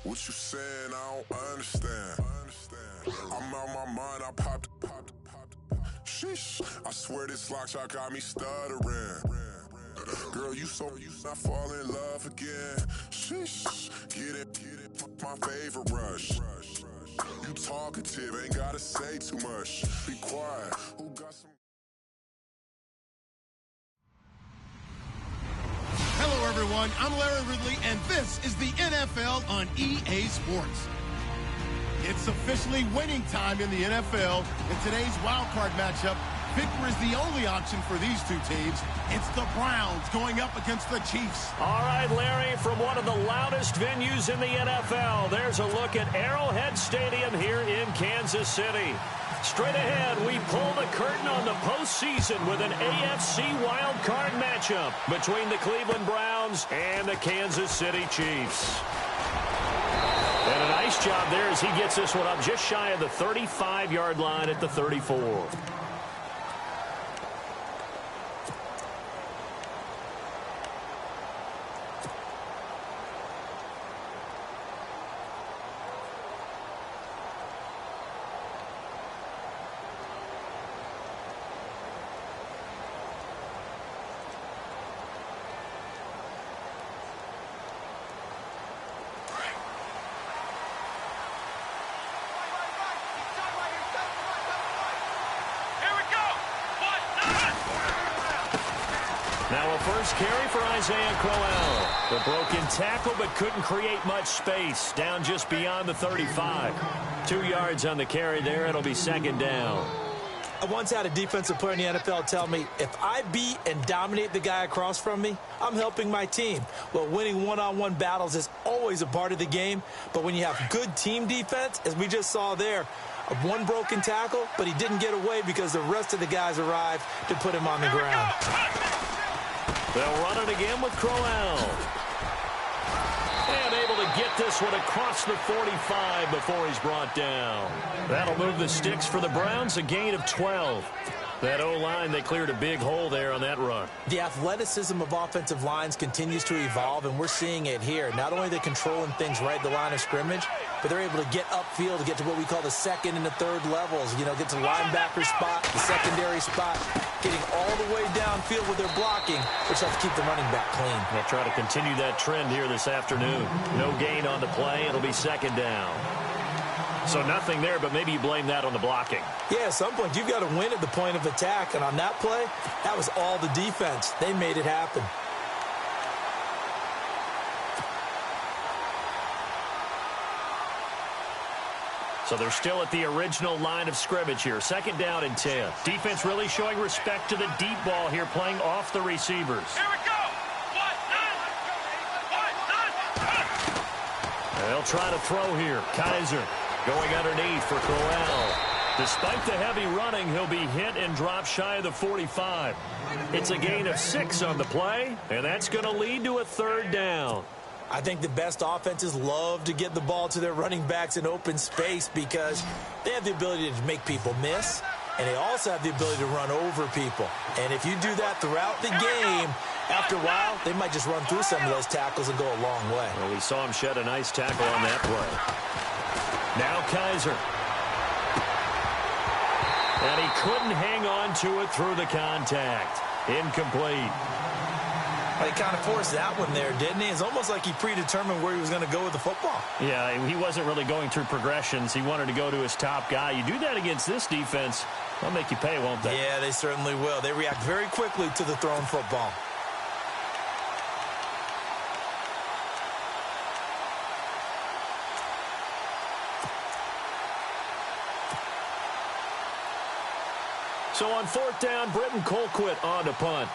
What you saying? I don't understand. I'm out my mind. I popped. Sheesh. I swear this lock shot got me stuttering. Girl, you not fall in love again. Sheesh. Get it. My favorite rush. You talkative, ain't gotta say too much. Be quiet. Who got some? Hello, everyone. I'm Larry Ridley, and this is the NFL on EA Sports. It's officially winning time in the NFL. In today's wild card matchup, victory is the only option for these two teams. It's the Browns going up against the Chiefs. All right, Larry, from one of the loudest venues in the NFL, there's a look at Arrowhead Stadium here in Kansas City. Straight ahead, we pull the curtain on the postseason with an AFC wild card matchup between the Cleveland Browns and the Kansas City Chiefs. And a nice job there as he gets this one up just shy of the 35-yard line at the 34. Now a first carry for Isaiah Crowell. The broken tackle, but couldn't create much space. Down just beyond the 35. 2 yards on the carry there. It'll be second down. I once had a defensive player in the NFL tell me, if I beat and dominate the guy across from me, I'm helping my team. Well, winning one-on-one battles is always a part of the game, but when you have good team defense, as we just saw there, one broken tackle, but he didn't get away because the rest of the guys arrived to put him on the ground. They'll run it again with Crowell. And able to get this one across the 45 before he's brought down. That'll move the sticks for the Browns, a gain of 12. That O-line, they cleared a big hole there on that run. The athleticism of offensive lines continues to evolve, and we're seeing it here. Not only are they controlling things right at the line of scrimmage, but they're able to get upfield to get to what we call the second and the third levels. You know, get to the linebacker spot, the secondary spot, getting all the way downfield with their blocking, which helps keep the running back clean. They'll try to continue that trend here this afternoon. No gain on the play. It'll be second down. So nothing there, but maybe you blame that on the blocking. Yeah, at some point, you've got to win at the point of attack. And on that play, that was all the defense. They made it happen. So they're still at the original line of scrimmage here. Second down and 10. Defense really showing respect to the deep ball here, playing off the receivers. Here we go. They'll try to throw here. Kaiser going underneath for Crowell. Despite the heavy running, he'll be hit and drop shy of the 45. It's a gain of 6 on the play, and that's going to lead to a third down. I think the best offenses love to get the ball to their running backs in open space because they have the ability to make people miss, and they also have the ability to run over people. And if you do that throughout the game, after a while, they might just run through some of those tackles and go a long way. Well, we saw him shed a nice tackle on that play. Now Kaiser. And he couldn't hang on to it through the contact. Incomplete. Well, he kind of forced that one there, didn't he? It's almost like he predetermined where he was going to go with the football. Yeah, he wasn't really going through progressions. He wanted to go to his top guy. You do that against this defense, they'll make you pay, won't they? Yeah, they certainly will. They react very quickly to the thrown football. So on fourth down, Britton Colquitt on to punt.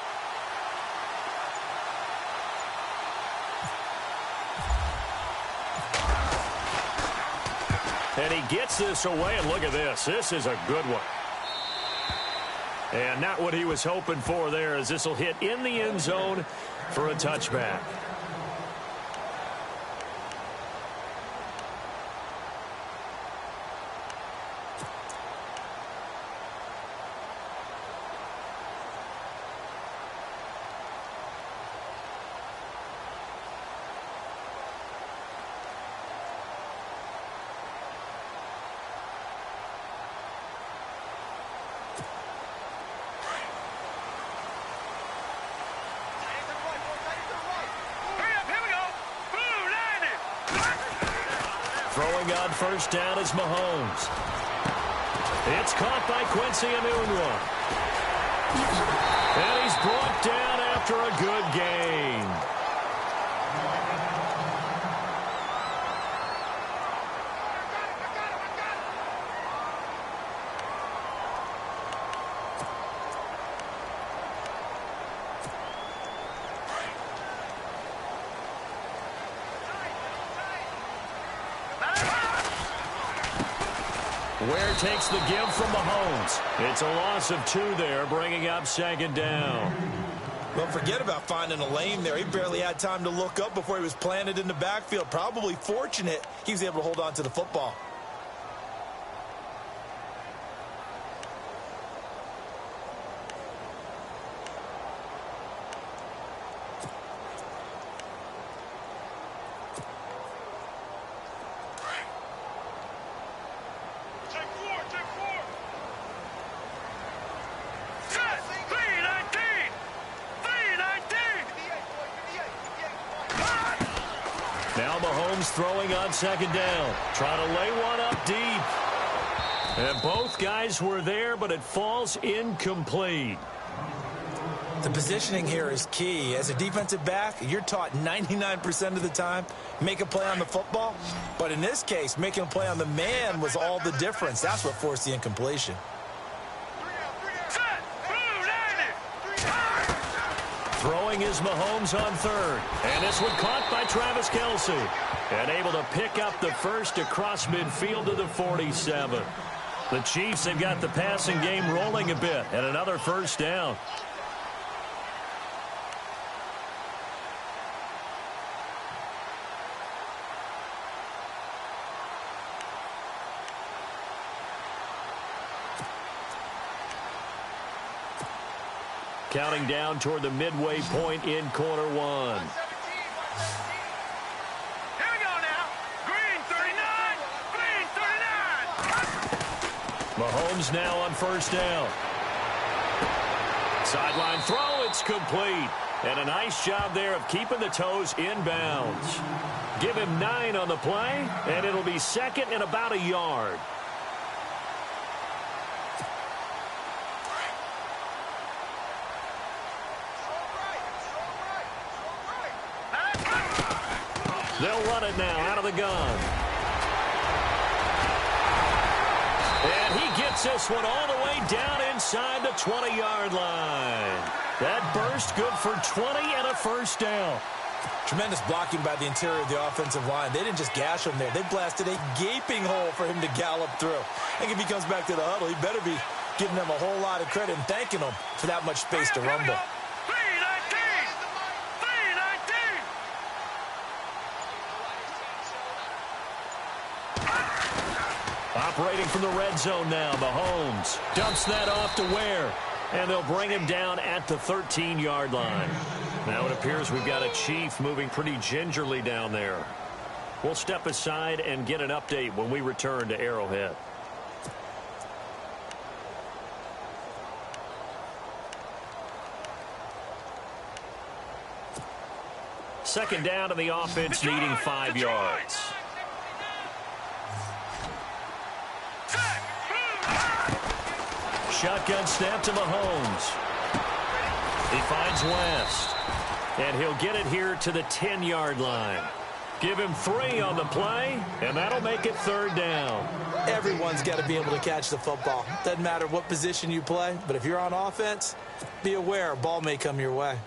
And he gets this away, and look at this. This is a good one. And not what he was hoping for there, as this will hit in the end zone for a touchback. Throwing on first down is Mahomes. It's caught by Quincy Enunwa. And he's brought down after a good gain. Ware takes the give from Mahomes. It's a loss of 2 there, bringing up second down. Well, forget about finding a lane there. He barely had time to look up before he was planted in the backfield. Probably fortunate he was able to hold on to the football. Now Mahomes throwing on second down. Trying to lay one up deep. And both guys were there, but it falls incomplete. The positioning here is key. As a defensive back, you're taught 99% of the time, make a play on the football. But in this case, making a play on the man was all the difference. That's what forced the incompletion. Throwing is Mahomes on third. And this one caught by Travis Kelce. And able to pick up the first across midfield to the 47. The Chiefs have got the passing game rolling a bit. And another first down. Counting down toward the midway point in quarter one. Here we go now. Green 39. Green 39. Mahomes now on first down. Sideline throw, it's complete. And a nice job there of keeping the toes inbounds. Give him 9 on the play, and it'll be second and about a yard. They'll run it now out of the gun. And he gets this one all the way down inside the 20-yard line. That burst good for 20 and a first down. Tremendous blocking by the interior of the offensive line. They didn't just gash him there. They blasted a gaping hole for him to gallop through. I think if he comes back to the huddle, he better be giving them a whole lot of credit and thanking them for that much space to rumble. Operating from the red zone now, Mahomes dumps that off to Ware, and they'll bring him down at the 13-yard line. Now it appears we've got a Chief moving pretty gingerly down there. We'll step aside and get an update when we return to Arrowhead. Second down, and the offense needing 5 yards. Shotgun snap to Mahomes. He finds West. And he'll get it here to the 10-yard line. Give him 3 on the play, and that'll make it third down. Everyone's got to be able to catch the football. Doesn't matter what position you play, but if you're on offense, be aware a ball may come your way.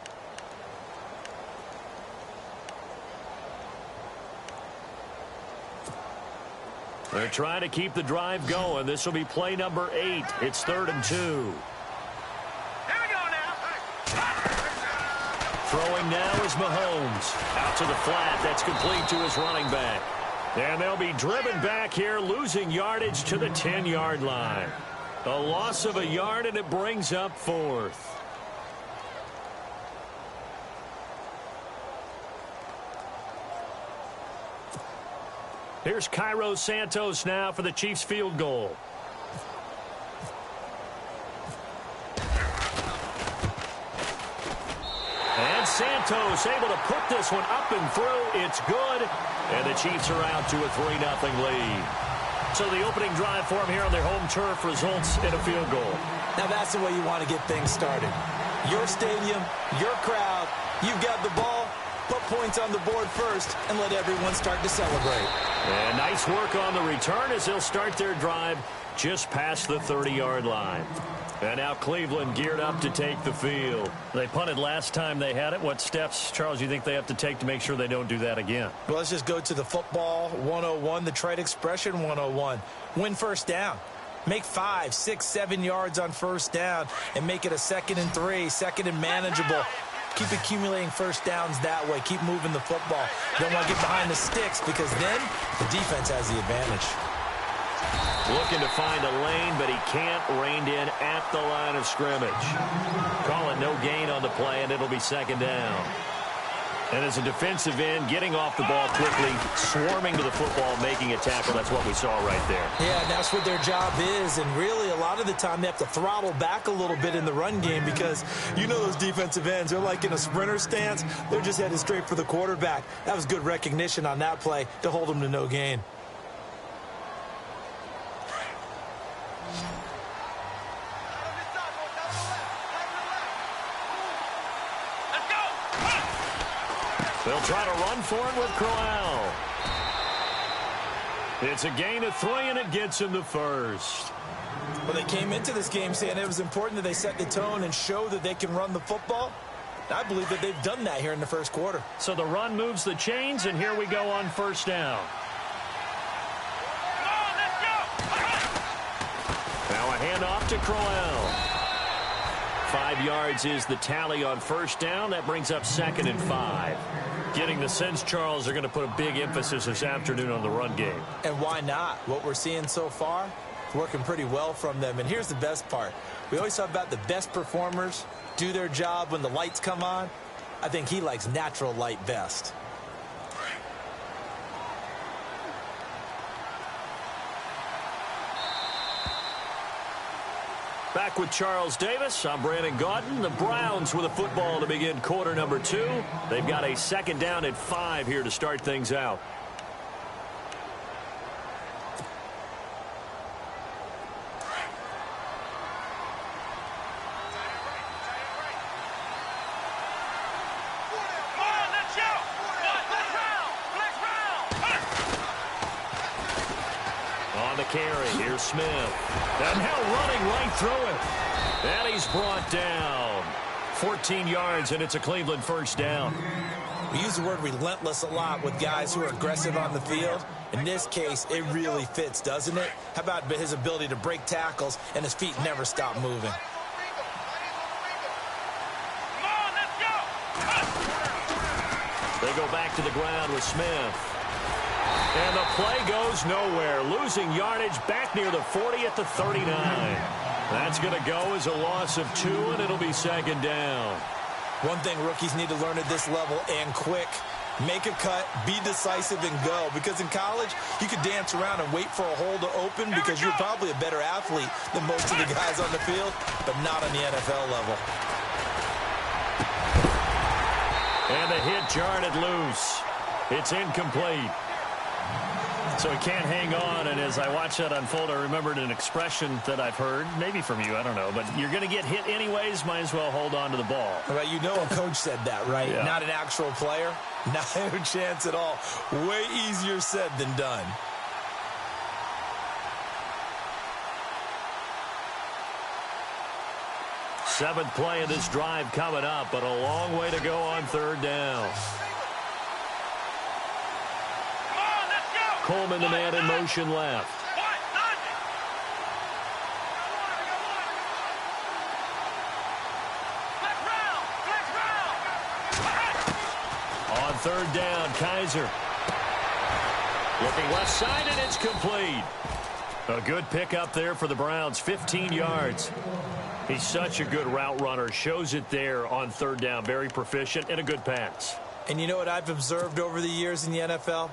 They're trying to keep the drive going. This will be play number 8. It's 3rd and 2. Here we go now. Throwing now is Mahomes. Out to the flat. That's complete to his running back. And they'll be driven back here, losing yardage to the 10-yard line. A loss of a yard, and it brings up 4th. Here's Cairo Santos now for the Chiefs field goal. And Santos able to put this one up and through. It's good. And the Chiefs are out to a 3-0 lead. So the opening drive for them here on their home turf results in a field goal. Now that's the way you want to get things started. Your stadium, your crowd, you've got the ball. Put points on the board first and let everyone start to celebrate. And nice work on the return as they'll start their drive just past the 30-yard line. And now Cleveland geared up to take the field. They punted last time they had it. What steps, Charles, do you think they have to take to make sure they don't do that again? Well, let's just go to the football 101, the trade expression 101. Win first down. Make 5, 6, 7 yards on first down and make it a 2nd and 3, 2nd and manageable. Keep accumulating first downs that way. Keep moving the football. You don't want to get behind the sticks because then the defense has the advantage. Looking to find a lane, but he can't rein in at the line of scrimmage. Call it no gain on the play, and it'll be 2nd down. And as a defensive end, getting off the ball quickly, swarming to the football, making a tackle. That's what we saw right there. Yeah, and that's what their job is. And really, a lot of the time, they have to throttle back a little bit in the run game because you know those defensive ends, they're like in a sprinter stance. They're just headed straight for the quarterback. That was good recognition on that play to hold them to no gain. They'll try to run for it with Crowell. It's a gain of 3, and it gets him the first. Well, they came into this game saying it was important that they set the tone and show that they can run the football. I believe that they've done that here in the first quarter. So the run moves the chains, and here we go on first down. Now a handoff to Crowell. 5 yards is the tally on first down. That brings up 2nd and 5. Getting the sense, Charles, they're going to put a big emphasis this afternoon on the run game. And why not? What we're seeing so far, working pretty well from them. And here's the best part. We always talk about the best performers do their job when the lights come on. I think he likes natural light best. Back with Charles Davis, I'm Brandon Gaudin. The Browns with a football to begin quarter number 2. They've got a 2nd down and 5 here to start things out. On the carry, here's Smith. And now running right through it. And he's brought down. 14 yards, and it's a Cleveland first down. We use the word relentless a lot with guys who are aggressive on the field. In this case, it really fits, doesn't it? How about his ability to break tackles and his feet never stop moving? They go back to the ground with Smith. And the play goes nowhere. Losing yardage back near the 40 at the 39. That's going to go as a loss of 2, and it'll be 2nd down. One thing rookies need to learn at this level, and quick. Make a cut, be decisive, and go. Because in college, you could dance around and wait for a hole to open because you're probably a better athlete than most of the guys on the field, but not on the NFL level. And the hit jarred it loose. It's incomplete. So he can't hang on, and as I watch that unfold, I remembered an expression that I've heard, maybe from you, I don't know, but you're going to get hit anyways, might as well hold on to the ball. Well, you know a coach said that, right? Yeah. Not an actual player. Not a chance at all. Way easier said than done. Seventh play of this drive coming up, but a long way to go on 3rd down. Coleman, the man in motion left. On 3rd down, Kaiser. Looking left side, and it's complete. A good pickup there for the Browns, 15 yards. He's such a good route runner. Shows it there on 3rd down. Very proficient and a good pass. And you know what I've observed over the years in the NFL?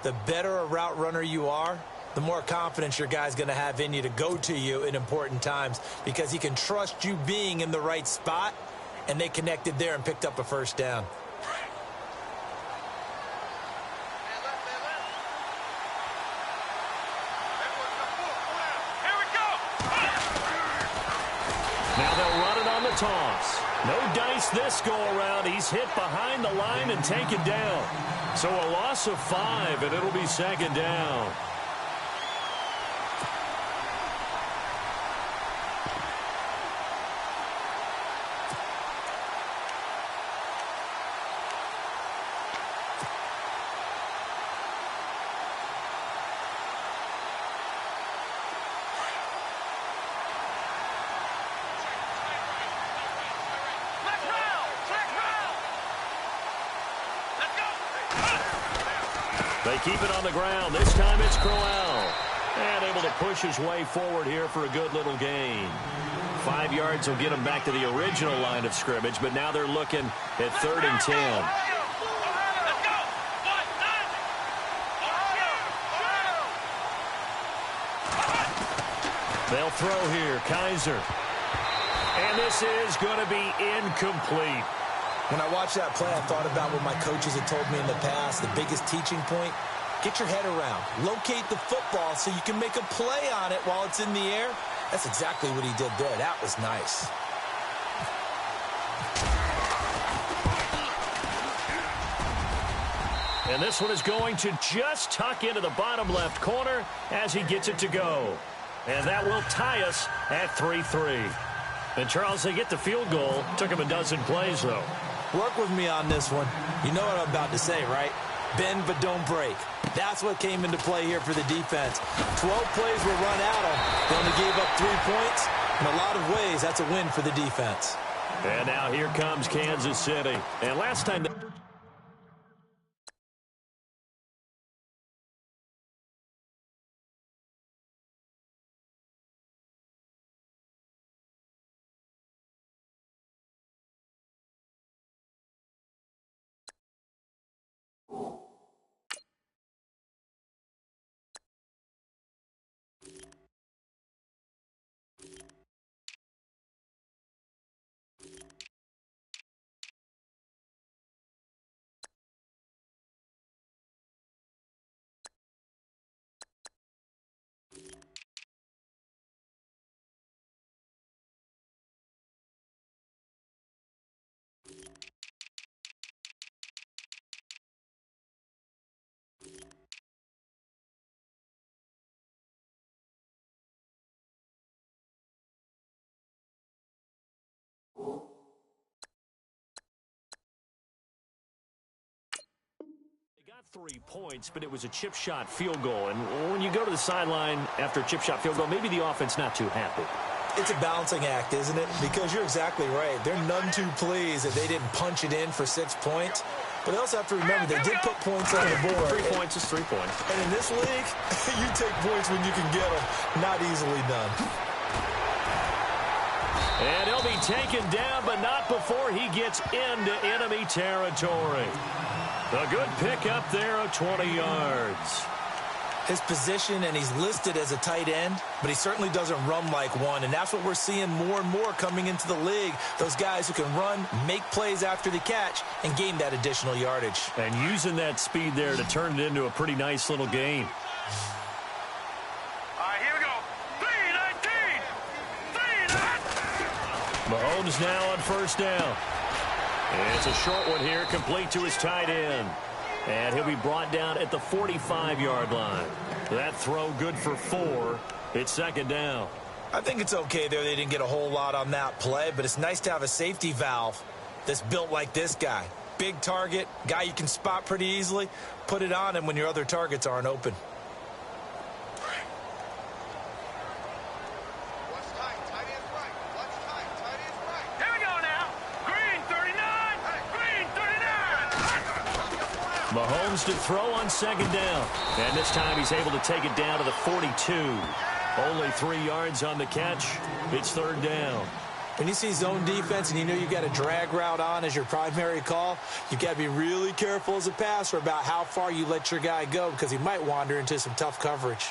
The better a route runner you are, the more confidence your guy's going to have in you to go to you in important times because he can trust you being in the right spot and they connected there and picked up a first down. Now they'll run it on the toss. No dice this go-around. He's hit behind the line and taken down. So a loss of 5, and it'll be second down. They keep it on the ground. This time it's Crowell. And able to push his way forward here for a good little gain. 5 yards will get him back to the original line of scrimmage, but now they're looking at 3rd and 10. They'll throw here. Kaiser. And this is going to be incomplete. When I watched that play, I thought about what my coaches had told me in the past. The biggest teaching point, get your head around. Locate the football so you can make a play on it while it's in the air. That's exactly what he did there. That was nice. And this one is going to just tuck into the bottom left corner as he gets it to go. And that will tie us at 3-3. And, Charles, they get the field goal. Took him a dozen plays, though. Work with me on this one. You know what I'm about to say, right? Bend but don't break. That's what came into play here for the defense. 12 plays were run out of. They only gave up 3 points. In a lot of ways, that's a win for the defense. And now here comes Kansas City. And last time... Got 3 points, but it was a chip shot field goal. And when you go to the sideline after a chip shot field goal, maybe the offense not too happy. It's a balancing act, isn't it? Because you're exactly right. They're none too pleased that they didn't punch it in for 6 points. But they also have to remember they did put points on the board. 3 points is 3 points. And in this league, you take points when you can get them. Not easily done. And he'll be taken down, but not before he gets into enemy territory. A good pick up there of 20 yards. His position, and he's listed as a tight end, but he certainly doesn't run like one, and that's what we're seeing more and more coming into the league. Those guys who can run, make plays after the catch, and gain that additional yardage. And using that speed there to turn it into a pretty nice little game. All right, here we go. 3-19. Mahomes now on first down. And it's a short one here, complete to his tight end. And he'll be brought down at the 45-yard line. That throw good for 4. It's second down. I think it's okay there. They didn't get a whole lot on that play, but it's nice to have a safety valve that's built like this guy. Big target, guy you can spot pretty easily. Put it on him when your other targets aren't open. Mahomes to throw on second down. And this time he's able to take it down to the 42. Only 3 yards on the catch. It's third down. When you see zone defense and you know you've got a drag route on as your primary call, you've got to be really careful as a passer about how far you let your guy go because he might wander into some tough coverage.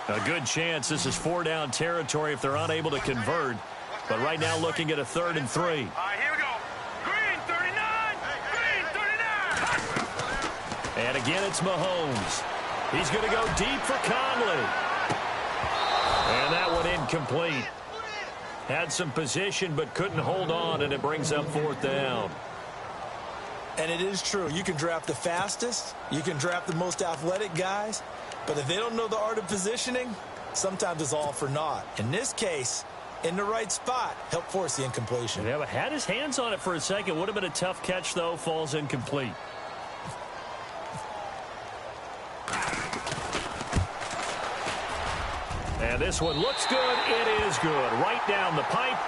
A good chance this is 4-down territory if they're unable to convert. But right now looking at a 3rd and 3. All right, here we go. Green 39. Green 39. And again, it's Mahomes. He's going to go deep for Conley. And that one incomplete. Had some position but couldn't hold on, and it brings up 4th down. And it is true. You can draft the fastest. You can draft the most athletic guys. But if they don't know the art of positioning, sometimes it's all for naught. In this case, in the right spot, help force the incompletion. Yeah, but had his hands on it for a second. Would have been a tough catch, though. Falls incomplete. And this one looks good. It is good. Right down the pipe.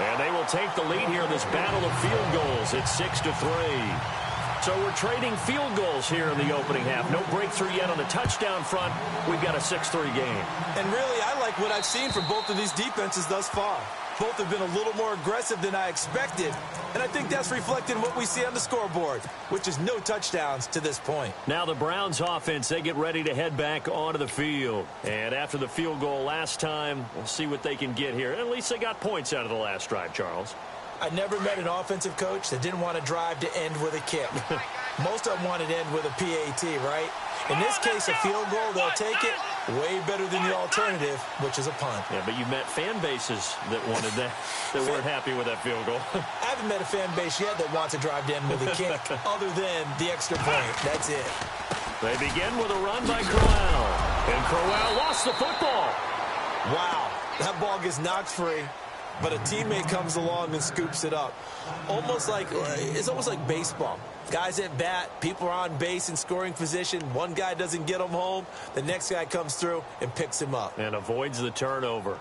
And they will take the lead here in this battle of field goals. It's 6-3. So we're trading field goals here in the opening half. No breakthrough yet on the touchdown front. We've got a 6-3 game. And really, I like what I've seen from both of these defenses thus far. Both have been a little more aggressive than I expected. And I think that's reflected in what we see on the scoreboard, which is no touchdowns to this point. Now the Browns offense, they get ready to head back onto the field. And after the field goal last time, we'll see what they can get here. At least they got points out of the last drive, Charles. I never met an offensive coach that didn't want to drive to end with a kick. Most of them wanted to end with a PAT, right? In this case, a field goal, they'll take it. Way better than the alternative, which is a punt. Yeah, but you met fan bases that wanted that, that weren't happy with that field goal. I haven't met a fan base yet that wants to drive to end with a kick, other than the extra point. That's it. They begin with a run by Crowell. And Crowell lost the football. Wow, that ball gets knocked free. But a teammate comes along and scoops it up. It's almost like baseball. Guys at bat, people are on base in scoring position. One guy doesn't get him home. The next guy comes through and picks him up. And avoids the turnover.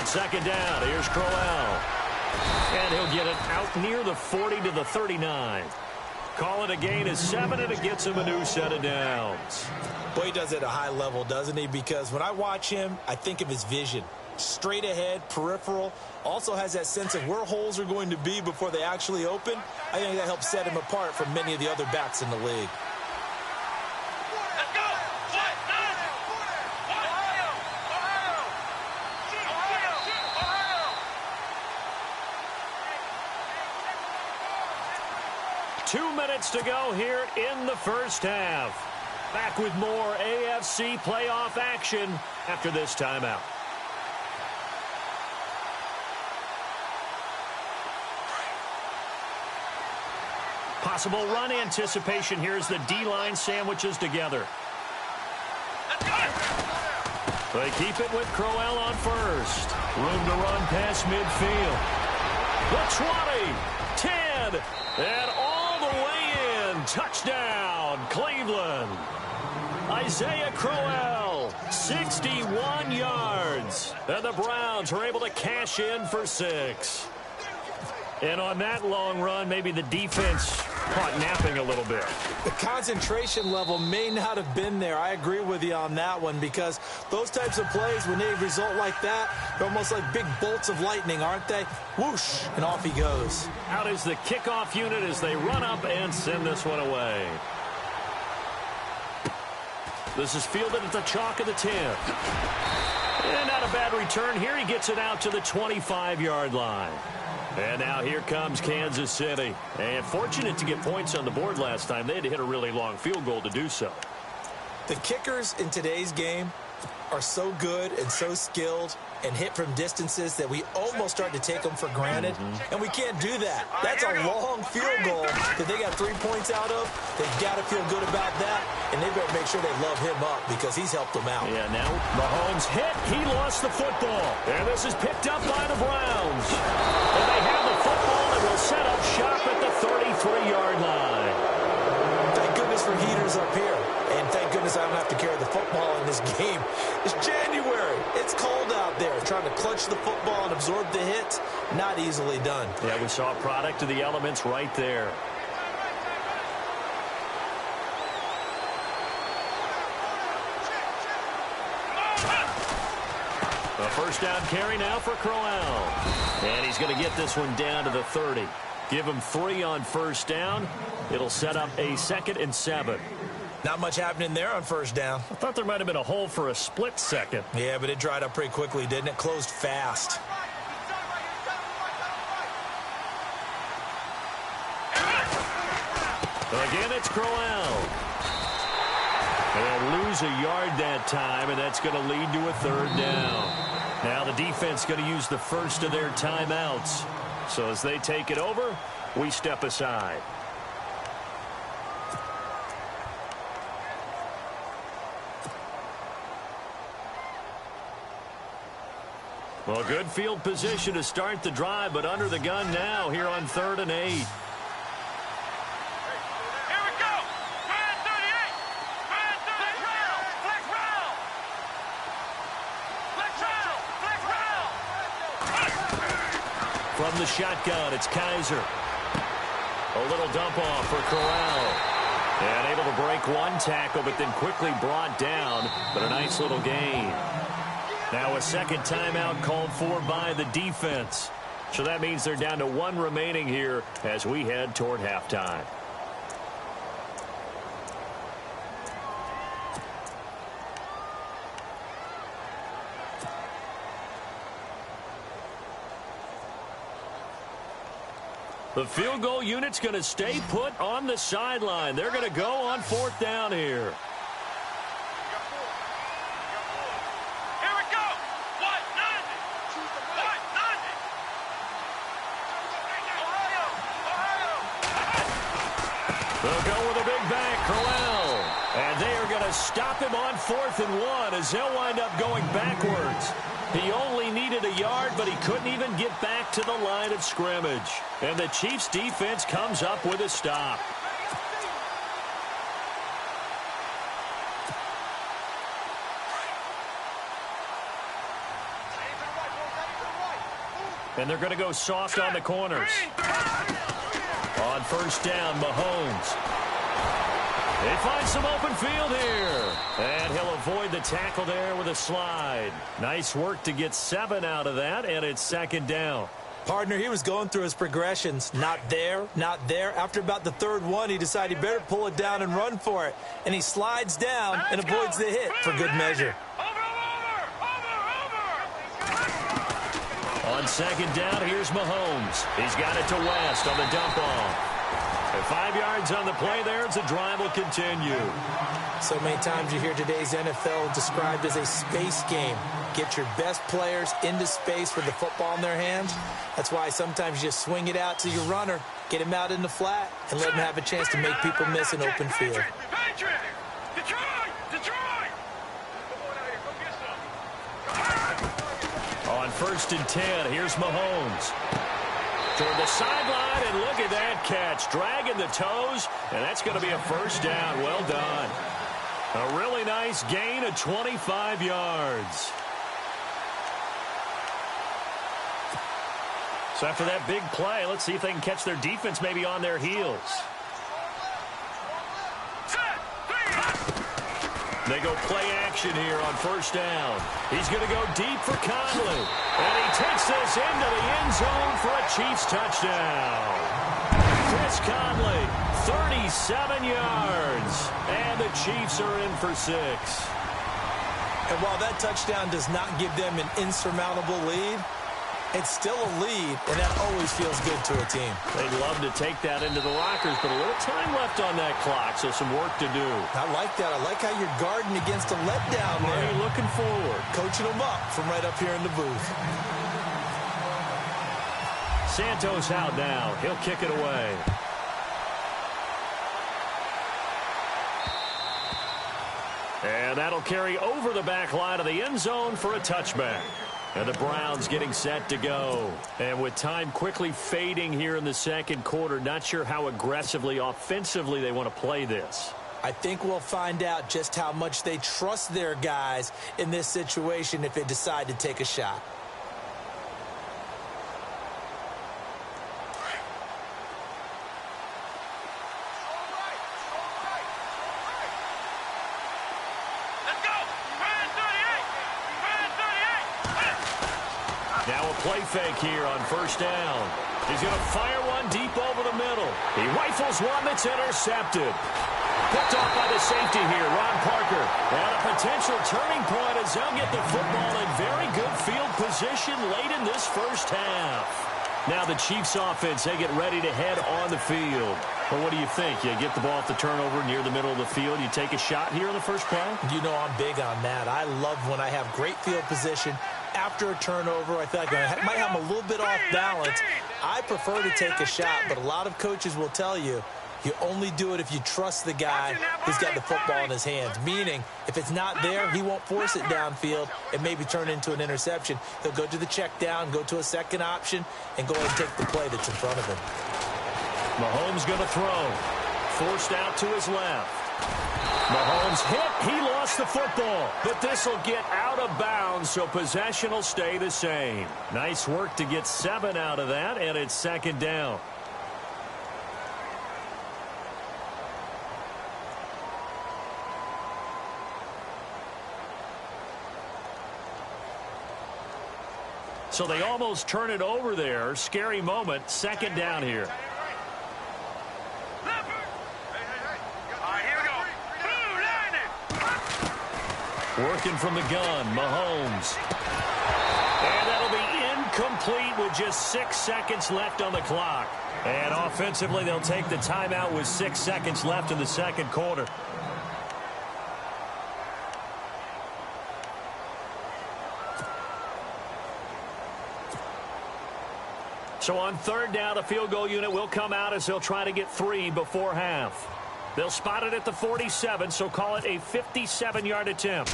Second down, here's Crowell. And he'll get it out near the 40 to the 39. Call it a gain of 7, and it gets him a new set of downs. Boy, he does it at a high level, doesn't he? Because when I watch him, I think of his vision. Straight ahead, peripheral. Also has that sense of where holes are going to be before they actually open. I think that helps set him apart from many of the other backs in the league. 2 minutes to go here in the first half. Back with more AFC playoff action after this timeout. Possible run anticipation here as the D-line sandwiches together. They keep it with Crowell on first. Room to run past midfield. The 20, 10, and all the way in. Touchdown, Cleveland. Isaiah Crowell, 61 yards. And the Browns are able to cash in for 6. And on that long run, maybe the defense caught napping a little bit. The concentration level may not have been there. I agree with you on that one, because those types of plays, when they result like that, they're almost like big bolts of lightning, aren't they? Whoosh, and off he goes. Out is the kickoff unit as they run up and send this one away. This is fielded at the chalk of the 10. And not a bad return here. He gets it out to the 25-yard line. And now here comes Kansas City. And fortunate to get points on the board last time. They had to hit a really long field goal to do so. The kickers in today's game are so good and so skilled and hit from distances that we almost start to take them for granted. And we can't do that. That's a long field goal that they got 3 points out of. They've got to feel good about that. And they better make sure they love him up, because he's helped them out. Yeah, now Mahomes hit. He lost the football. And this is picked up by the Browns. And they have the football and will set up shop at the 33-yard line. Thank goodness for heaters up here. And thank goodness I don't have to carry the football in this game. It's January. It's cold out there. Trying to clutch the football and absorb the hit, not easily done. Yeah, we saw a product of the elements right there. A first down carry now for Crowell. And he's going to get this one down to the 30. Give him 3 on first down. It'll set up a 2nd and 7. Not much happening there on first down. I thought there might have been a hole for a split second. Yeah, but it dried up pretty quickly, didn't it? Closed fast. Again, it's Crowell. They'll lose a yard that time, and that's going to lead to a 3rd down. Now the defense going to use the first of their timeouts. So as they take it over, we step aside. Well, good field position to start the drive, but under the gun now here on 3rd and 8. Here we go. Flag 38. Flag 38. Flex round. Flex round. Flex round. From the shotgun, it's Kaiser. A little dump off for Corral. And able to break one tackle, but then quickly brought down. But a nice little gain. Now a second timeout called for by the defense. So that means they're down to 1 remaining here as we head toward halftime. The field goal unit's going to stay put on the sideline. They're going to go on 4th down here. They'll go with a big bang, Crowell. And they are going to stop him on 4th and 1 as he'll wind up going backwards. He only needed a yard, but he couldn't even get back to the line of scrimmage. And the Chiefs' defense comes up with a stop. And they're going to go soft on the corners. On first down, Mahomes. They find some open field here. And he'll avoid the tackle there with a slide. Nice work to get 7 out of that, and it's 2nd down. Partner, he was going through his progressions. Not there, not there. After about the 3rd one, he decided he better pull it down and run for it. And he slides down and avoids the hit for good measure. On 2nd down, here's Mahomes. He's got it to West on the dump off. And 5 yards on the play there as the drive will continue. So many times you hear today's NFL described as a space game. Get your best players into space with the football in their hands. That's why sometimes you just swing it out to your runner, get him out in the flat, and let him have a chance to make people miss an open field. On 1st and 10, here's Mahomes. Toward the sideline, and look at that catch. Dragging the toes, and that's going to be a 1st down. Well done. A really nice gain of 25 yards. So after that big play, let's see if they can catch their defense maybe on their heels. They go play action here on 1st down. He's going to go deep for Conley. And he takes this into the end zone for a Chiefs touchdown. Chris Conley, 37 yards. And the Chiefs are in for 6. And while that touchdown does not give them an insurmountable lead, it's still a lead, and that always feels good to a team. They'd love to take that into the lockers, but a little time left on that clock, so some work to do. I like that. I like how you're guarding against a letdown there. Marty looking forward. Coaching them up from right up here in the booth. Santos out now. He'll kick it away. And that'll carry over the back line of the end zone for a touchback. And the Browns getting set to go. And with time quickly fading here in the 2nd quarter, not sure how aggressively, offensively they want to play this. I think we'll find out just how much they trust their guys in this situation if they decide to take a shot. Let's go. Flag 38. Flag 38. play fake here on first down. He's going to fire one deep over the middle. He rifles one that's intercepted. Picked off by the safety here, Ron Parker. And a potential turning point as they'll get the football in very good field position late in this first half. Now the Chiefs offense, they get ready to head on the field. Well, what do you think? You get the ball off the turnover near the middle of the field. You take a shot here in the first play? You know I'm big on that. I love when I have great field position. After a turnover, I feel like I might have a little bit off balance. I prefer to take a shot, but a lot of coaches will tell you, you only do it if you trust the guy who's got the football in his hands. Meaning, if it's not there, he won't force it downfield and maybe turn into an interception. He'll go to the check down, go to a second option, and go ahead and take the play that's in front of him. Mahomes going to throw. Forced out to his left. Mahomes hit. He lost the football. But this will get out of bounds, so possession will stay the same. Nice work to get 7 out of that, and it's second down. So they almost turn it over there. Scary moment. Second down here. Working from the gun, Mahomes. And that'll be incomplete with just 6 seconds left on the clock. And offensively, they'll take the timeout with 6 seconds left in the second quarter. So on third down, the field goal unit will come out as they'll try to get 3 before half. They'll spot it at the 47, so call it a 57-yard attempt.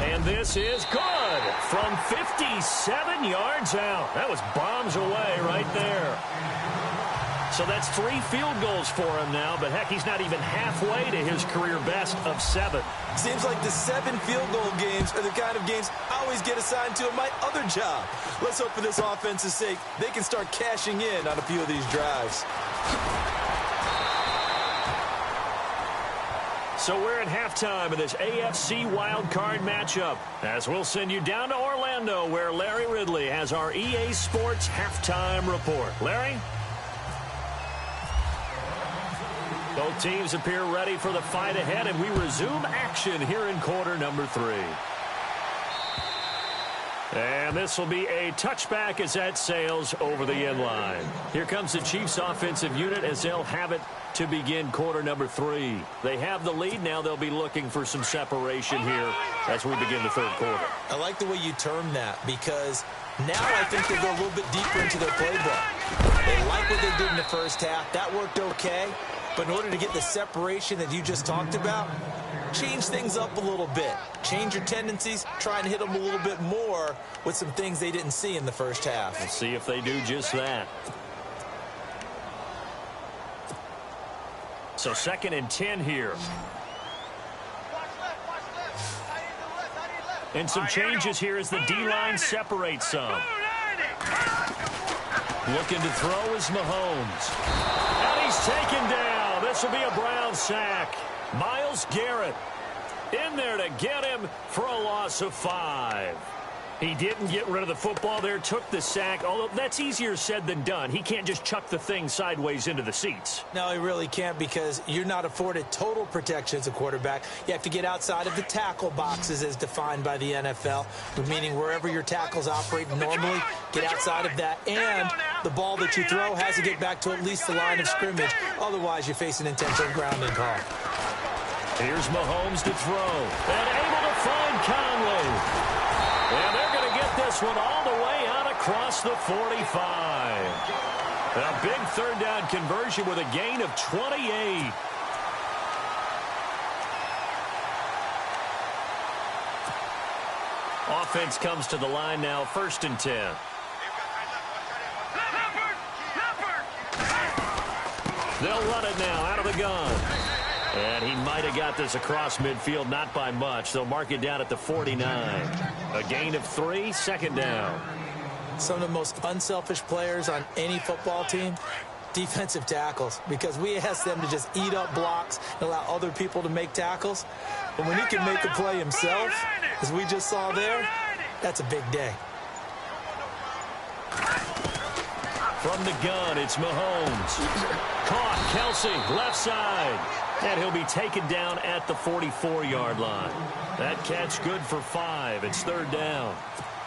And this is good from 57 yards out. That was bombs away right there. So that's 3 field goals for him now, but heck, he's not even halfway to his career best of 7. Seems like the 7 field goal games are the kind of games I always get assigned to in my other job. Let's hope for this offense's sake they can start cashing in on a few of these drives. So we're at halftime of this AFC wildcard matchup, as we'll send you down to Orlando, where Larry Ridley has our EA Sports halftime report. Larry? Both teams appear ready for the fight ahead, and we resume action here in quarter number 3. And this will be a touchback as that sails over the end line. Here comes the Chiefs offensive unit as they'll have it to begin quarter number 3. They have the lead. Now they'll be looking for some separation here as we begin the third quarter. I like the way you term that, because now I think they go a little bit deeper into their playbook. They like what they did in the first half. That worked okay. But in order to get the separation that you just talked about, change things up a little bit. Change your tendencies, try and hit them a little bit more with some things they didn't see in the first half. We'll see if they do just that. So 2nd and 10 here. And some changes here as the D-line separates some. Looking to throw is Mahomes. And he's taken down. This will be a Brown sack. Myles Garrett in there to get him for a loss of 5. He didn't get rid of the football there, took the sack, although that's easier said than done. He can't just chuck the thing sideways into the seats. No, he really can't, because you're not afforded total protection as a quarterback. You have to get outside of the tackle boxes as defined by the NFL, meaning wherever your tackles operate normally, get outside of that. And the ball that you throw has to get back to at least the line of scrimmage. Otherwise, you face an intentional grounding call. Here's Mahomes to throw. And able to find Conley. And they're going to get this one all the way out across the 45. A big third down conversion with a gain of 28. Offense comes to the line now, 1st and 10. They'll run it now out of the gun. And he might have got this across midfield, not by much. They'll mark it down at the 49. A gain of 3, 2nd down. Some of the most unselfish players on any football team, defensive tackles, because we ask them to just eat up blocks and allow other people to make tackles. But when he can make a play himself, as we just saw there, that's a big day. From the gun, it's Mahomes. Caught, Kelsey, left side. And he'll be taken down at the 44-yard line. That catch good for 5. It's 3rd down.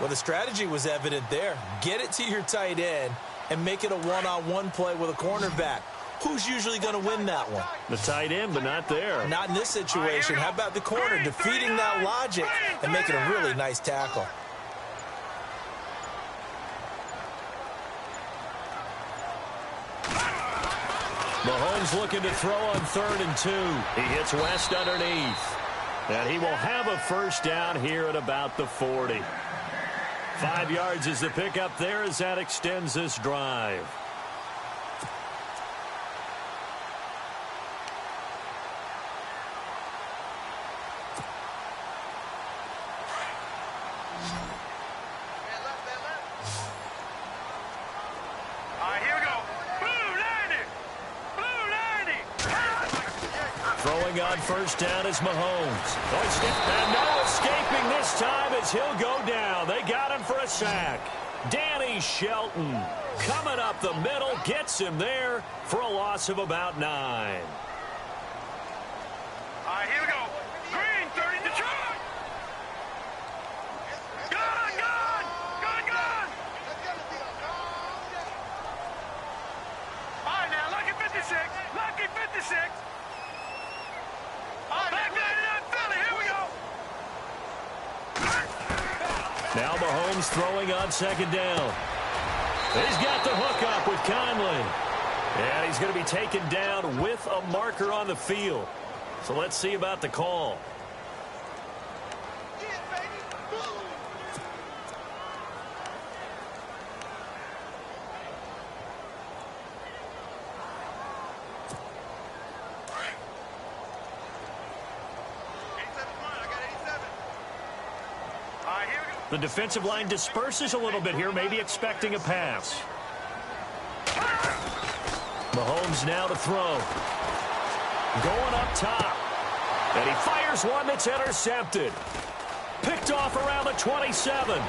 Well, the strategy was evident there. Get it to your tight end and make it a one-on-one play with a cornerback. Who's usually going to win that one? The tight end, but not there. Not in this situation. How about the corner defeating that logic and making a really nice tackle? Mahomes looking to throw on 3rd and 2. He hits West underneath. And he will have a first down here at about the 40. 5 yards is the pickup there as that extends this drive. Throwing on first down is Mahomes. And no escaping this time as he'll go down. They got him for a sack. Danny Shelton coming up the middle, gets him there for a loss of about 9. All right, here we go. Green, 30, Detroit. Gun, gun, gun, gun. All right, now, lucky 56, lucky 56. Back 99, Philly, here we go. Now Mahomes throwing on 2nd down. He's got the hook up with Conley. And he's going to be taken down with a marker on the field. So let's see about the call. The defensive line disperses a little bit here, maybe expecting a pass. Mahomes now to throw. Going up top. And he fires one that's intercepted. Picked off around the 27.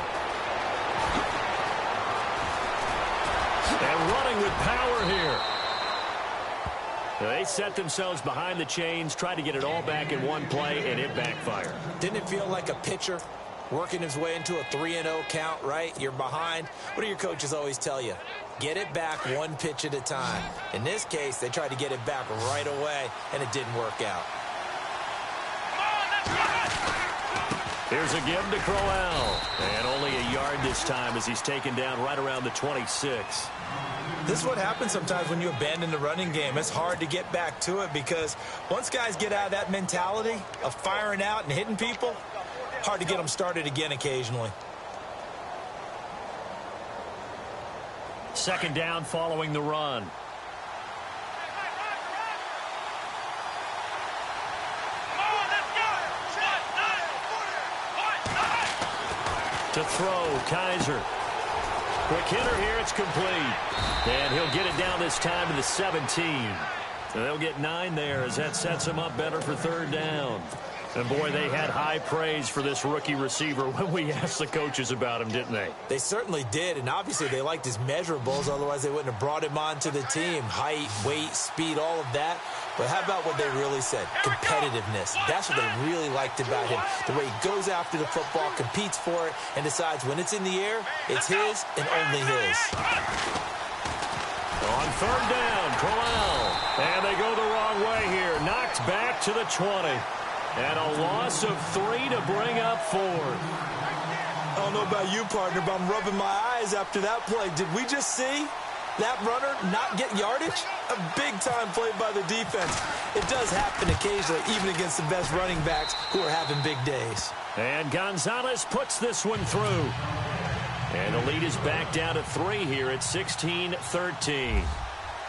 And running with power here. They set themselves behind the chains, tried to get it all back in one play, and it backfired. Didn't it feel like a pitcher working his way into a 3-0 count, right? You're behind. What do your coaches always tell you? Get it back one pitch at a time. In this case, they tried to get it back right away, and it didn't work out. Here's a give to Crowell. And only a yard this time as he's taken down right around the 26. This is what happens sometimes when you abandon the running game. It's hard to get back to it because once guys get out of that mentality of firing out and hitting people, hard to get them started again occasionally. 2nd down following the run. To throw, Kaiser. Quick hitter here, it's complete. And he'll get it down this time to the 17. So they'll get 9 there as that sets him up better for 3rd down. And, boy, they had high praise for this rookie receiver when we asked the coaches about him, didn't they? They certainly did, and obviously they liked his measurables. Otherwise, they wouldn't have brought him onto the team. Height, weight, speed, all of that. But how about what they really said? Competitiveness. That's what they really liked about him. The way he goes after the football, competes for it, and decides when it's in the air, it's his and only his. On 3rd down, Crowell. And they go the wrong way here. Knocked back to the 20. And a loss of 3 to bring up 4. I don't know about you, partner, but I'm rubbing my eyes after that play. Did we just see that runner not get yardage? A big-time play by the defense. It does happen occasionally, even against the best running backs who are having big days. And Gonzalez puts this one through. And the lead is back down to 3 here at 16-13.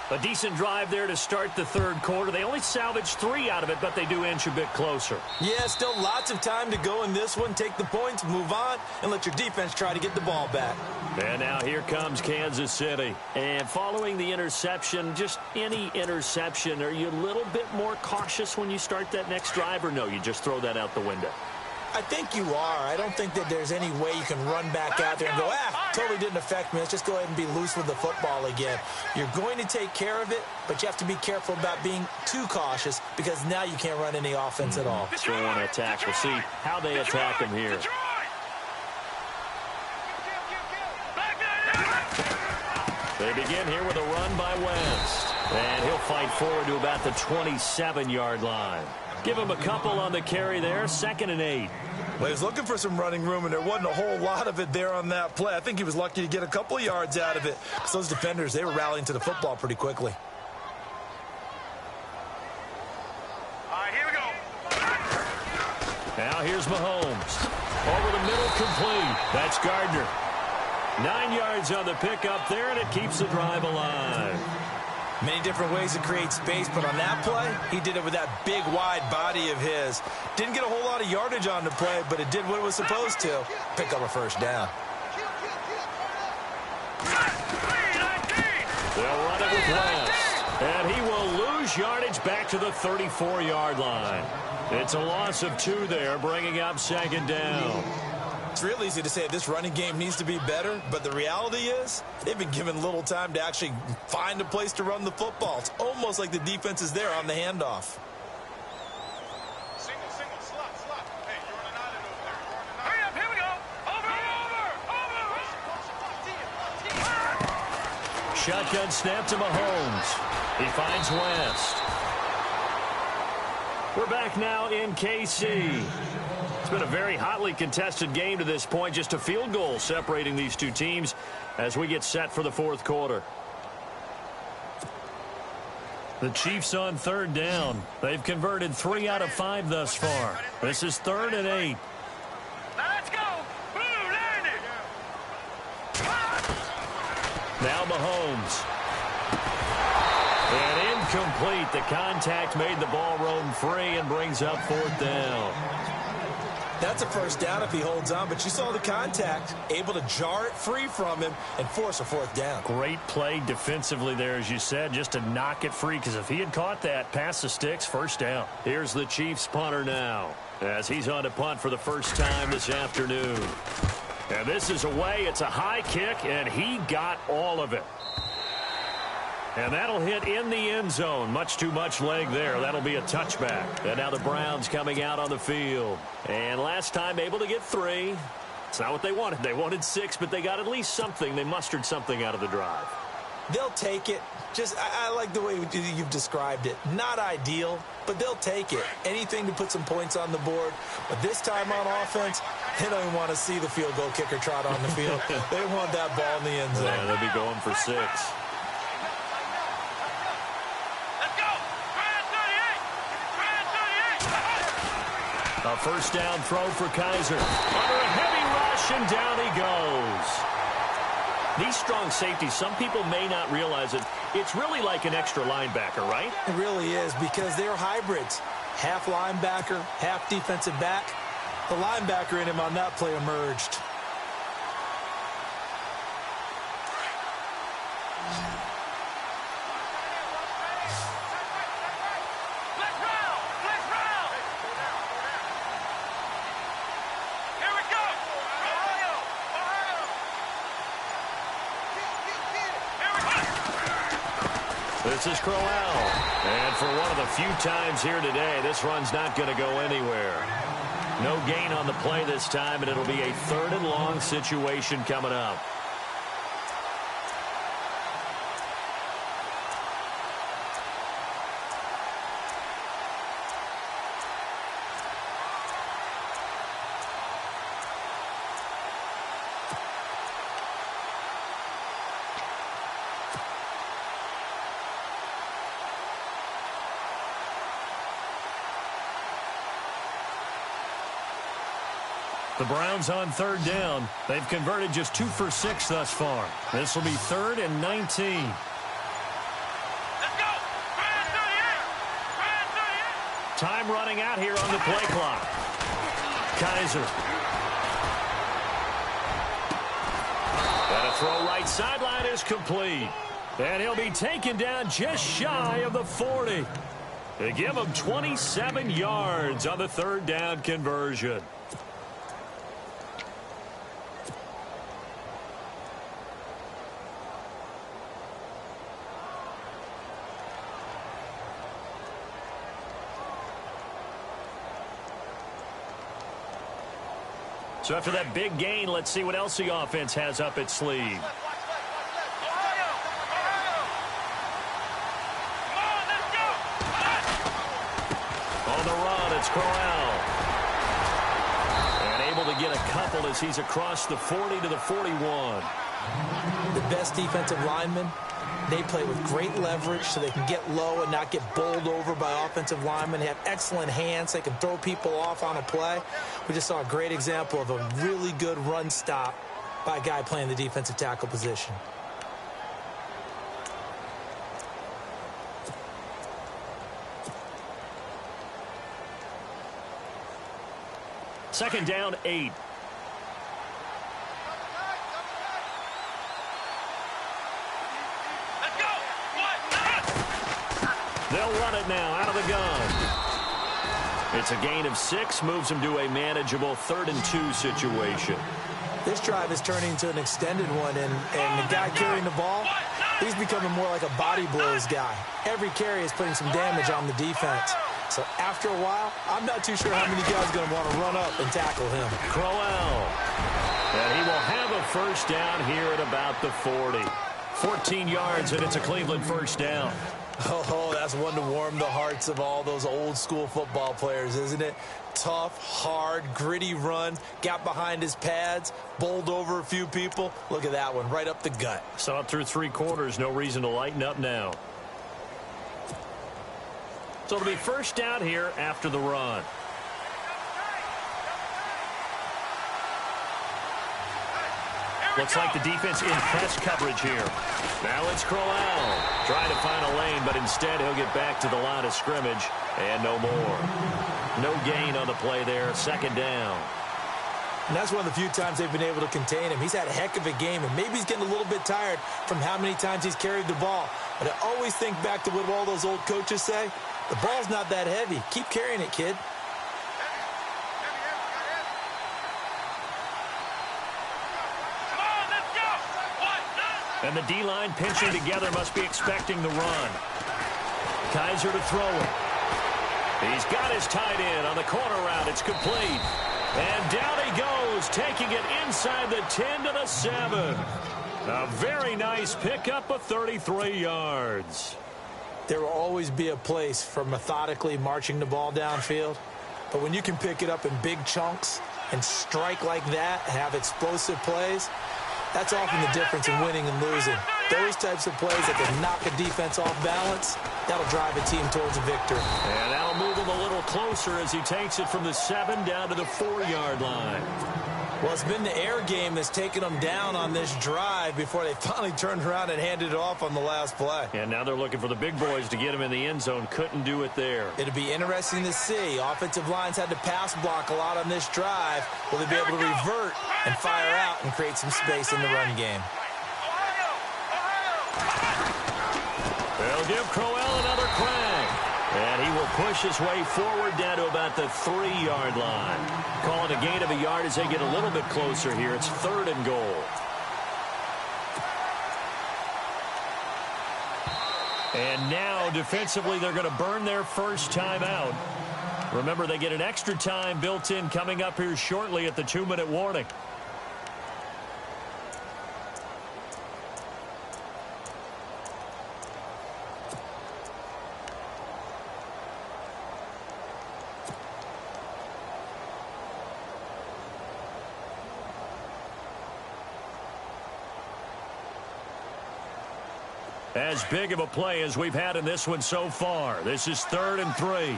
A decent drive there to start the 3rd quarter. They only salvaged 3 out of it, but they do inch a bit closer. Yeah, still lots of time to go in this one. Take the points, move on, and let your defense try to get the ball back. And now here comes Kansas City. And following the interception, just any interception, are you a little bit more cautious when you start that next drive, or no, you just throw that out the window? I think you are. I don't think that there's any way you can run back out there and go, totally didn't affect me. Let's just go ahead and be loose with the football again. You're going to take care of it, but you have to be careful about being too cautious because now you can't run any offense at all. Sure want to attack. We'll see how they attack him here. They begin here with a run by West. And he'll fight forward to about the 27-yard line. Give him a couple on the carry there, 2nd and 8. Well, he was looking for some running room, and there wasn't a whole lot of it there on that play. I think he was lucky to get a couple of yards out of it. Because those defenders, they were rallying to the football pretty quickly. All right, here we go. Now here's Mahomes. Over the middle, complete. That's Gardner. 9 yards on the pickup there, and it keeps the drive alive. Many different ways to create space, but on that play, he did it with that big, wide body of his. Didn't get a whole lot of yardage on the play, but it did what it was supposed to. Pick up a first down. They'll run it with West, and he will lose yardage back to the 34-yard line. It's a loss of 2 there, bringing up 2nd down. It's real easy to say this running game needs to be better, but the reality is they've been given little time to actually find a place to run the football. It's almost like the defense is there on the handoff. Single, slot. Hey, you're on an island over there. Hurry up, here we go. Over. Shotgun snap to Mahomes. He finds West. We're back now in KC. It's been a very hotly contested game to this point. Just a field goal separating these two teams as we get set for the 4th quarter. The Chiefs on 3rd down. They've converted 3 out of 5 thus far. This is 3rd and 8. Let's go. Blue landed. Now Mahomes. And incomplete. The contact made the ball roam free and brings up 4th down. That's a first down if he holds on, but you saw the contact, able to jar it free from him and force a 4th down. Great play defensively there, as you said, just to knock it free, because if he had caught that, past the sticks, first down. Here's the Chiefs punter now, as he's on to punt for the first time this afternoon. And this is away. It's a high kick, and he got all of it. And that'll hit in the end zone. Much too much leg there. That'll be a touchback. And now the Browns coming out on the field. And last time able to get 3. It's not what they wanted. They wanted 6, but they got at least something. They mustered something out of the drive. They'll take it. I like the way you've described it. Not ideal, but they'll take it. Anything to put some points on the board. But this time on offense, they don't even want to see the field goal kicker trot on the field. They want that ball in the end zone. Yeah, they'll be going for 6. A first down throw for Kaiser. Under a heavy rush, and down he goes. These strong safeties, some people may not realize it. It's really like an extra linebacker, right? It really is, because they're hybrids. Half linebacker, half defensive back. The linebacker in him on that play emerged. This is Crowell. And for one of the few times here today, this run's not going to go anywhere. No gain on the play this time, and it'll be a 3rd and long situation coming up. The Browns on 3rd down. They've converted just 2 for 6 thus far. This will be 3rd and 19. Let's go. Time running out here on the play clock. Kaiser. And a throw right sideline is complete. And he'll be taken down just shy of the 40. They give him 27 yards on the 3rd down conversion. So after that big gain, let's see what else the offense has up its sleeve. On the run, it's Crowell. And able to get a couple as he's across the 40 to the 41. The best defensive linemen, they play with great leverage so they can get low and not get bowled over by offensive linemen. They have excellent hands. They can throw people off on a play. We just saw a great example of a really good run stop by a guy playing the defensive tackle position. Second down, 8. They'll run it now out of the gun. It's a gain of 6, moves them to a manageable 3rd and 2 situation. This drive is turning into an extended one, and the guy carrying the ball, he's becoming more like a body blows guy. Every carry is putting some damage on the defense. So after a while, I'm not too sure how many guys are going to want to run up and tackle him. Crowell. And he will have a first down here at about the 40. 14 yards, and it's a Cleveland first down. Oh, that's one to warm the hearts of all those old-school football players, isn't it? Tough, hard, gritty run, got behind his pads, bowled over a few people. Look at that one, right up the gut. Saw it through 3 quarters, no reason to lighten up now. So it'll be first down here after the run. Looks like the defense in press coverage here. Now it's Crowell trying to find a lane, but instead he'll get back to the line of scrimmage and no more. No gain on the play there, second down. And that's one of the few times they've been able to contain him. He's had a heck of a game, and maybe he's getting a little bit tired from how many times he's carried the ball. But I always think back to what all those old coaches say. The ball's not that heavy. Keep carrying it, kid. And the D-line pinching together must be expecting the run. Kaiser to throw it. He's got his tight end on the corner route. It's complete. And down he goes, taking it inside the 10 to the 7. A very nice pickup of 33 yards. There will always be a place for methodically marching the ball downfield. But when you can pick it up in big chunks and strike like that and have explosive plays, that's often the difference in winning and losing. Those types of plays that can knock a defense off balance, that'll drive a team towards a victory. And that'll move him a little closer as he takes it from the 7 down to the 4-yard line. Well, it's been the air game that's taken them down on this drive before they finally turned around and handed it off on the last play. And now they're looking for the big boys to get him in the end zone. Couldn't do it there. It'll be interesting to see. Offensive lines had to pass block a lot on this drive. Will they be able to revert and fire out and create some space in the run game? They'll give Crowell another crack. And he will push his way forward down to about the 3-yard line. Calling a gain of a yard as they get a little bit closer here. It's 3rd and goal. And now, defensively, they're going to burn their first time out. Remember, they get an extra time built in coming up here shortly at the 2-minute warning. As big of a play as we've had in this one so far. This is 3rd and 3.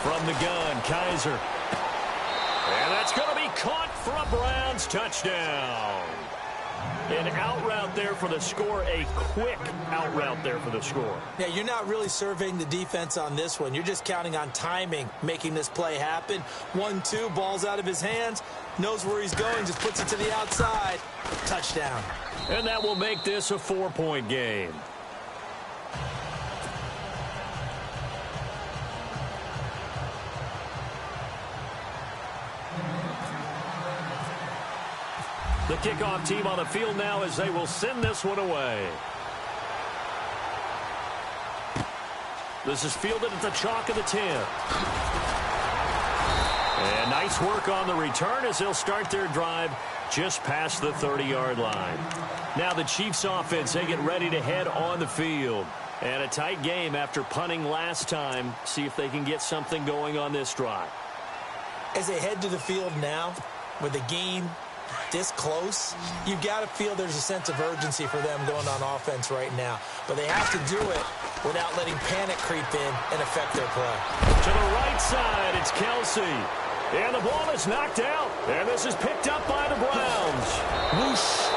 From the gun, Kaiser. And that's going to be caught for a Browns touchdown. An out route there for the score, a quick out route there for the score. Yeah, you're not really surveying the defense on this one. You're just counting on timing, making this play happen. 1-2, ball's out of his hands, knows where he's going, just puts it to the outside. Touchdown. And that will make this a 4-point game. The kickoff team on the field now as they will send this one away. This is fielded at the chalk of the 10. And nice work on the return as they'll start their drive just past the 30-yard line. Now the Chiefs offense, they get ready to head on the field. And a tight game after punting last time. See if they can get something going on this drive. As they head to the field now, with the game this close, you've got to feel there's a sense of urgency for them going on offense right now. But they have to do it without letting panic creep in and affect their play. To the right side, it's Kelsey. And the ball is knocked out. And this is picked up by the Browns. Whoosh.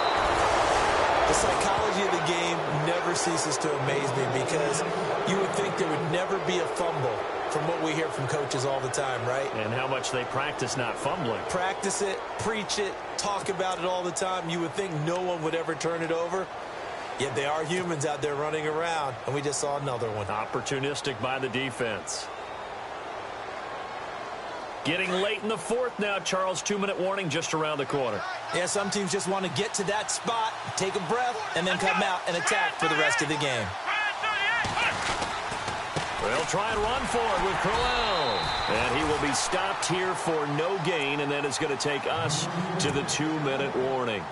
The psychology of the game never ceases to amaze me because you would think there would never be a fumble from what we hear from coaches all the time, right? And how much they practice not fumbling. Practice it, preach it, talk about it all the time. You would think no one would ever turn it over. Yet they are humans out there running around, and we just saw another one. Opportunistic by the defense. Getting late in the fourth now, Charles. 2-minute warning just around the corner. Yeah, some teams just want to get to that spot, take a breath, and then come out and attack for the rest of the game. They'll try and run for it with Crowell. And he will be stopped here for no gain, and then it's going to take us to the 2-minute warning.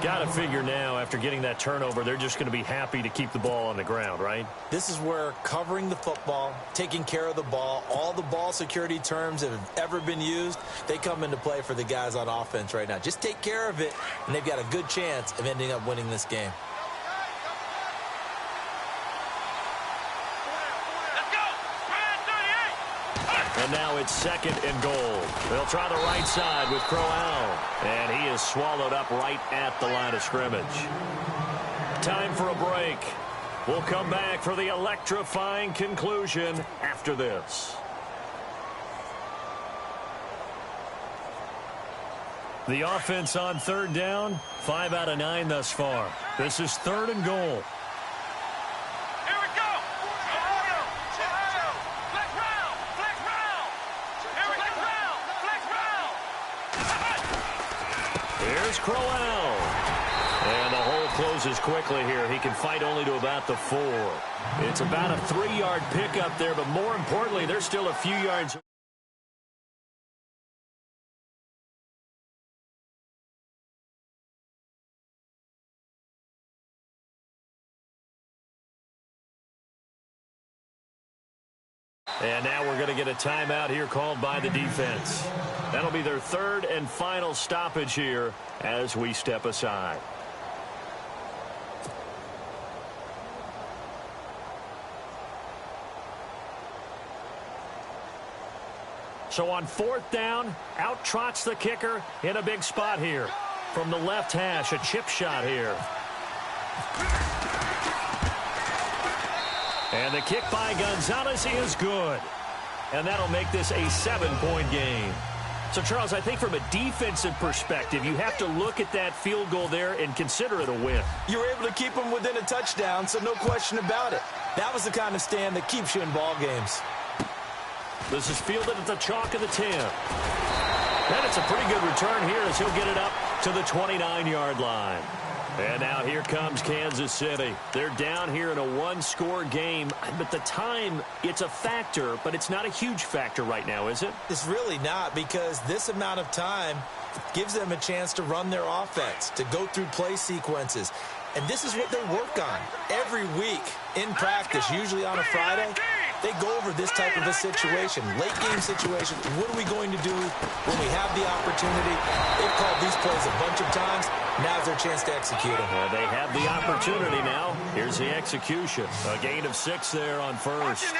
Got to figure now, after getting that turnover, they're just going to be happy to keep the ball on the ground, right? This is where covering the football, taking care of the ball, all the ball security terms that have ever been used, they come into play for the guys on offense right now. Just take care of it, and they've got a good chance of ending up winning this game. And now it's 2nd and goal. They'll try the right side with Crowell. And he is swallowed up right at the line of scrimmage. Time for a break. We'll come back for the electrifying conclusion after this. The offense on 3rd down, 5 out of 9 thus far. This is 3rd and goal. Here's Crowell. And the hole closes quickly here. He can fight only to about the 4. It's about a 3-yard pickup there, but more importantly, there's still a few yards. And now we're going to get a timeout here called by the defense. That'll be their 3rd and final stoppage here as we step aside. So on 4th down, out trots the kicker in a big spot here. From the left hash, a chip shot here. And the kick by Gonzalez is good. And that'll make this a 7-point game. So, Charles, I think from a defensive perspective, you have to look at that field goal there and consider it a win. You were able to keep them within a touchdown, so no question about it. That was the kind of stand that keeps you in ball games. This is fielded at the chalk of the 10. And it's a pretty good return here as he'll get it up to the 29-yard line. And now here comes Kansas City. They're down here in a 1-score game. But the time, it's a factor, but it's not a huge factor right now, is it? It's really not, because this amount of time gives them a chance to run their offense, to go through play sequences. And this is what they work on every week in practice, usually on a Friday. They go over this type of a situation, late game situation. What are we going to do when we have the opportunity? They've called these plays a bunch of times. Now's their chance to execute them. They have the opportunity now. Here's the execution. A gain of 6 there on 1st.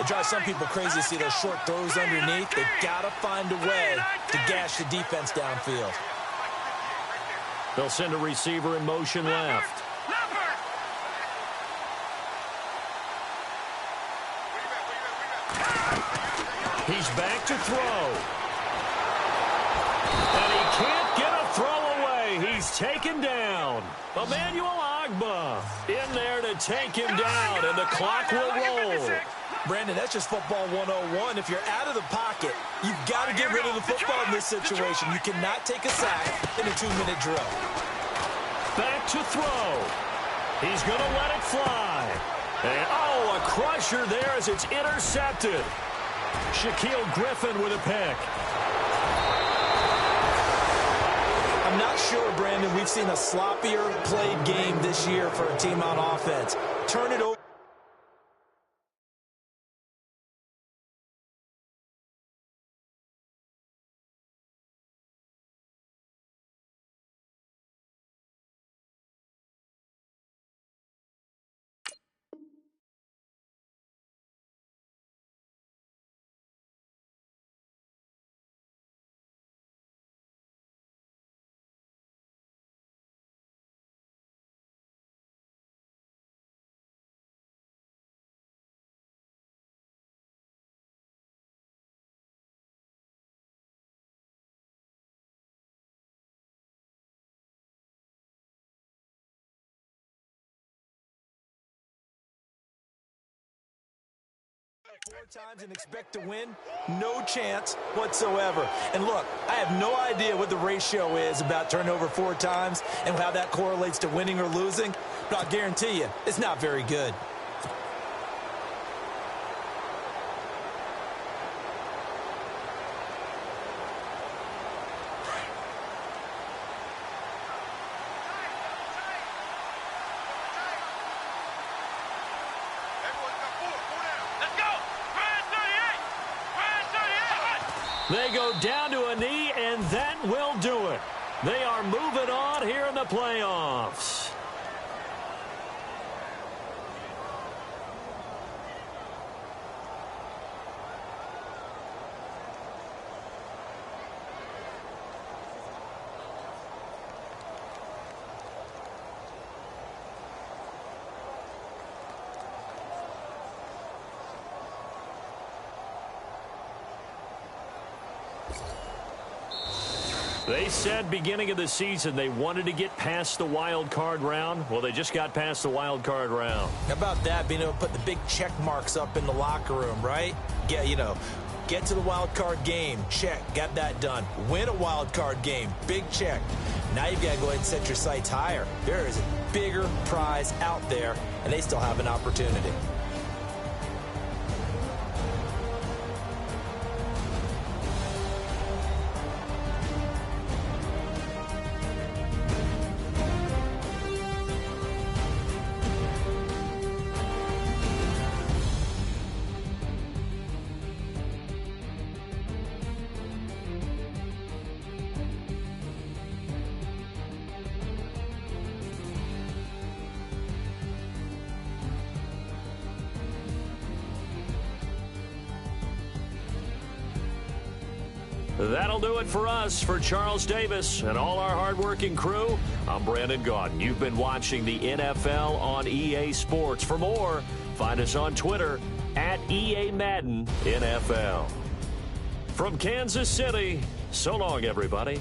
It drives some people crazy to see those short throws underneath. They've got to find a way to gash the defense downfield. They'll send a receiver in motion left. He's back to throw. And he can't get a throw away. He's taken down. Emmanuel Ogbah in there to take him down, and the clock will roll. Brandon, that's just football 101. If you're out of the pocket, you've got to get rid of the football in this situation. You cannot take a sack in a 2-minute drill. Back to throw. He's going to let it fly. And, oh, a crusher there as it's intercepted. Shaquille Griffin with a pick. I'm not sure, Brandon, we've seen a sloppier played game this year for a team on offense. Turn it over. Four times and expect to win? No chance whatsoever. And look, I have no idea what the ratio is about turnover 4 times and how that correlates to winning or losing, but I'll guarantee you, it's not very good. They go down to a knee, and that will do it. They are moving on here in the playoffs. They said beginning of the season they wanted to get past the wild card round. Well, they just got past the wild card round. How about that, being able to put the big check marks up in the locker room, right? Get to the wild card game, check, got that done. Win a wild card game, big check. Now you've got to go ahead and set your sights higher. There is a bigger prize out there, and they still have an opportunity. That'll do it for us. For Charles Davis and all our hardworking crew, I'm Brandon Gaudin. You've been watching the NFL on EA Sports. For more, find us on Twitter at EA Madden NFL. From Kansas City, so long, everybody.